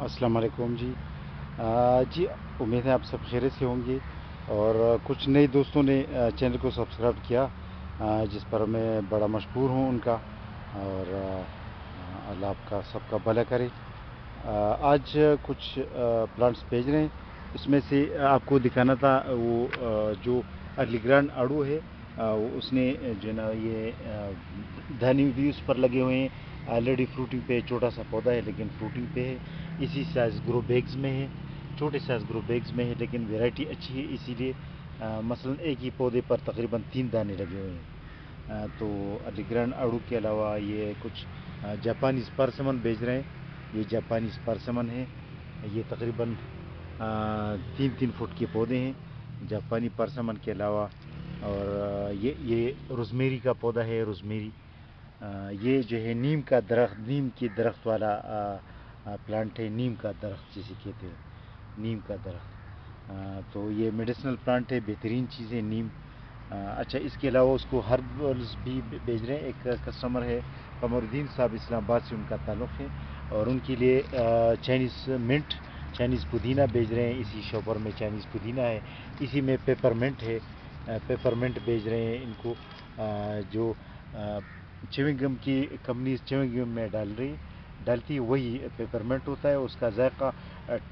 अस्सलाम वालेकुम जी। जी, उम्मीद है आप सब खैरियत से होंगे। और कुछ नए दोस्तों ने चैनल को सब्सक्राइब किया, जिस पर मैं बड़ा मशहूर हूँ उनका। और अल्लाह आपका सबका भला करे। आज कुछ प्लांट्स भेज रहे हैं। इसमें से आपको दिखाना था वो जो अर्ली ग्रैंड आड़ू है, उसने जो है ना ये धानी भी उस पर लगे हुए हैं। ऑलरेडी फ्रूटिंग पे छोटा सा पौधा है, लेकिन फ्रूटिंग पे है। इसी साइज़ ग्रो बैग्स में है, छोटे साइज़ ग्रो बैग्स में है, लेकिन वैरायटी अच्छी है। इसीलिए मसलन एक ही पौधे पर तकरीबन 3 दाने लगे हुए हैं। तो अर्ली ग्रैंड आड़ू के अलावा ये कुछ जापानीज़ परसिमन भेज रहे हैं। ये जापानीज़ परसिमन है। ये तकरीबन 3-3 फुट के पौधे हैं जापानी परसिमन के अलावा। और ये रोज़मेरी का पौधा है, रोज़मेरी। ये जो है नीम का दरख्त, नीम के दरख्त वाला प्लांट है। नीम का दरख्त जिसे कहते हैं, नीम का दरख्त। तो ये मेडिसिनल प्लांट है, बेहतरीन चीज़ है नीम। अच्छा, इसके अलावा उसको हर्बल्स भी भेज रहे हैं। एक कस्टमर है कमरुद्दीन साहब, इस्लामाबाद से उनका ताल्लुक़ है, और उनके लिए चाइनीज़ मिंट, चाइनीज़ पुदीना भेज रहे हैं। इसी शॉपर में चाइनीज़ पुदीना है, इसी में पेपरमिंट है। पेपरमिंट भेज रहे हैं इनको, जो च्युइंग गम की कंपनी च्युइंग गम में डालती है, वही पेपरमिंट होता है। उसका जायका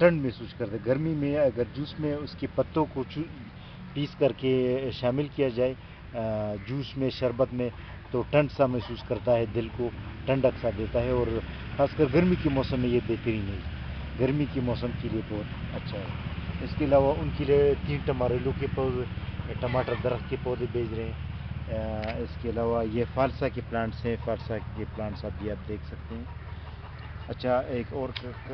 ठंड महसूस करते हैं। गर्मी में अगर जूस में उसके पत्तों को पीस करके शामिल किया जाए जूस में, शरबत में, तो ठंड सा महसूस करता है, दिल को ठंडक सा देता है। और ख़ासकर गर्मी के मौसम में ये बेहतरीन है, गर्मी के मौसम के लिए बहुत अच्छा है। इसके अलावा उनके लिए 3 टमारेलो के पौधे, टमाटर दरख्त के पौधे भेज रहे हैं। इसके अलावा ये फालसा के प्लांट्स हैं, फालसा के प्लांट्स अभी आप देख सकते हैं। अच्छा, एक और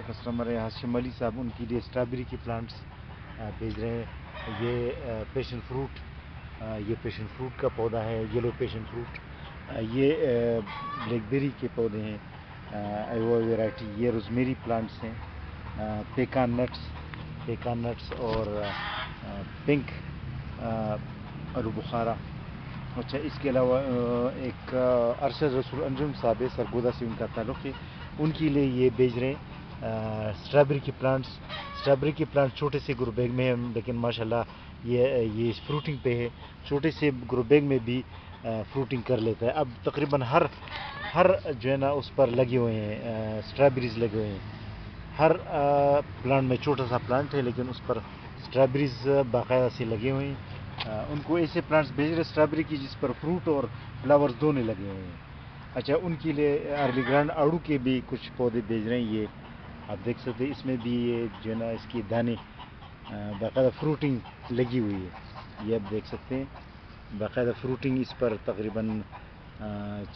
कस्टमर है हाशिम अली साहब, उनके लिए स्ट्रॉबेरी के प्लांट्स भेज रहे हैं। ये पैशन फ्रूट, ये पैशन फ्रूट का पौधा है, येलो पैशन फ्रूट। ये ब्लैकबेरी के पौधे हैं, वो वैरायटी। ये रोज़मेरी प्लांट्स हैं। पेकान नट्स और पिंक आलू बुखारा। अच्छा, इसके अलावा एक अरशद रसूल अंजुम साहब है, सरगोदा से उनका ताल्लुक़ है। उनके लिए ये भेज रहे हैं स्ट्रॉबेरी के प्लांट्स। स्ट्रॉबेरी के प्लांट छोटे से ग्रो बैग में है, लेकिन माशाल्लाह ये फ्रूटिंग पे है। छोटे से ग्रो बैग में भी फ्रूटिंग कर लेता है। अब तकरीबन हर जो है ना उस पर लगे हुए हैं, स्ट्रॉबेरीज लगे हुए हैं। हर प्लांट में, छोटा सा प्लांट है लेकिन उस पर स्ट्रॉबेरीज बाकायदा से लगे हुए हैं। उनको ऐसे प्लांट्स भेज रहे स्ट्रॉबेरी की जिस पर फ्रूट और फ्लावर्स दोनों लगे हुए हैं। अच्छा, उनके लिए अर्ली ग्रैंड आड़ू के भी कुछ पौधे भेज रहे हैं। ये आप देख सकते हैं, इसमें भी ये जो है ना इसकी दाने बाकायदा फ्रूटिंग लगी हुई है। ये आप देख सकते हैं, बाकायदा फ्रूटिंग इस पर तकरीबन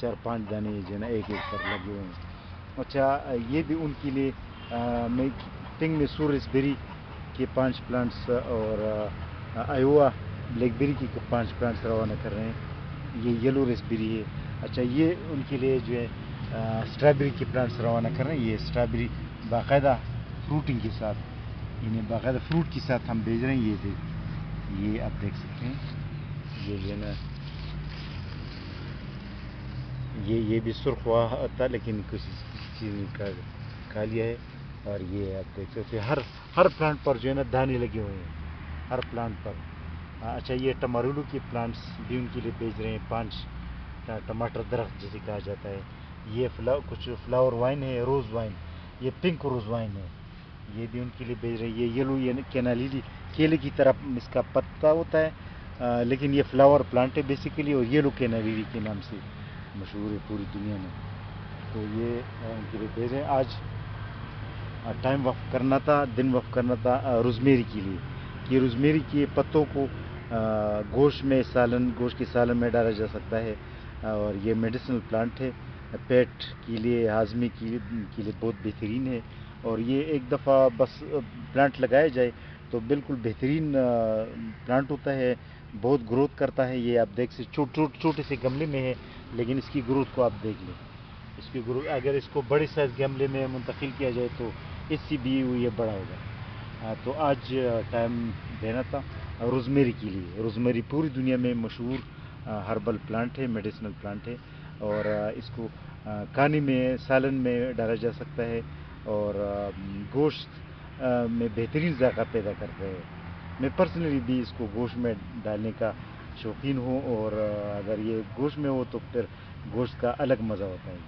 4-5 दाने जो है ना एक पर लगे हुए हैं। अच्छा, ये भी उनके लिए मैं पिंक मैसूर रेसबेरी के 5 प्लांट्स और आयोवा ब्लैकबेरी के 5 प्लांट्स रवाना कर रहे हैं। ये येलो रेसबेरी है। अच्छा, ये उनके लिए जो है स्ट्रॉबेरी के प्लांट्स रवाना कर रहे हैं। ये स्ट्रॉबेरी बाकायदा फ्रूटिंग के साथ, इन्हें बाकायदा फ्रूट के साथ हम भेज रहे हैं। ये आप देख सकते हैं, ये जो है ना ये भी सुर्ख हुआ था, लेकिन किसी चीज़ का खा लिया है। और ये आप देख सकते हैं, हर प्लांट पर जो है ना दाने लगे हुए हैं, हर प्लांट पर। अच्छा, ये टमारुलू के प्लांट्स भी उनके लिए भेज रहे हैं, 5 टमाटर दरख्त जिसे कहा जाता है। ये कुछ फ्लावर वाइन है, रोज़ वाइन, ये पिंक रोज़ वाइन है, ये भी उनके लिए भेज रहे हैं। ये येलो, ये केनालिली, केले की तरह इसका पत्ता होता है, लेकिन ये फ्लावर प्लांट है बेसिकली, और येलो केनालिली के नाम से मशहूर है पूरी दुनिया में। तो ये उनके लिए भेज रहे हैं। आज टाइम वक्फ करना था, दिन वक्फ करना था रोज़मेरी के लिए, कि रोज़मेरी के पत्तों को गोश्त के सालन में डाला जा सकता है। और ये मेडिसिनल प्लांट है, पेट के लिए, हाजमे के लिए बहुत बेहतरीन है। और ये एक दफ़ा बस प्लांट लगाया जाए तो बिल्कुल बेहतरीन प्लांट होता है, बहुत ग्रोथ करता है। ये आप देख से छोटे से गमले में है, लेकिन इसकी ग्रोथ को आप देख लें। इसकी ग्रोथ, अगर इसको बड़े साइज़ गमले में मुंतकिल किया जाए तो इससे भी ये बड़ा होगा। तो आज टाइम देना था रोज़मेरी के लिए। रोज़मेरी पूरी दुनिया में मशहूर हर्बल प्लांट है, मेडिसिनल प्लांट है। और इसको खाने में, सालन में डाला जा सकता है। اور گوشت میں بہترین ذائقہ پیدا کرتے ہیں. میں پرسنلی بھی اس کو گوشت میں ڈالنے کا شوقین ہوں، اور اگر یہ گوشت میں ہو تو پھر گوشت کا الگ مزہ ہوتا ہے.